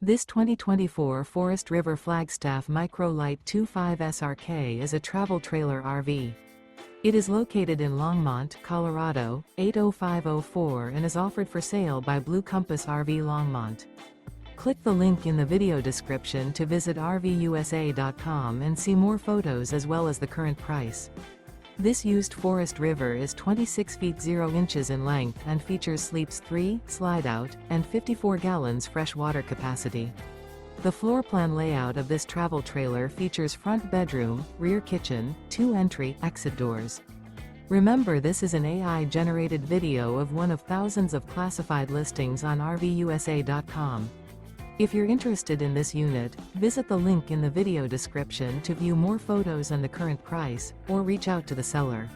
This 2024 Forest River Flagstaff Micro Lite 25 SRK is a travel trailer RV. It is located in Longmont, Colorado, 80504 and is offered for sale by Blue Compass RV Longmont. Click the link in the video description to visit RVUSA.com and see more photos as well as the current price. This used Forest River is 26 feet 0 inches in length and features sleeps 3, Slideout, and 54 gallons fresh water capacity. The floor plan layout of this travel trailer features front bedroom, rear kitchen, 2 entry/exit doors. Remember, this is an AI-generated video of one of thousands of classified listings on RVUSA.com. If you're interested in this unit, visit the link in the video description to view more photos and the current price, or reach out to the seller.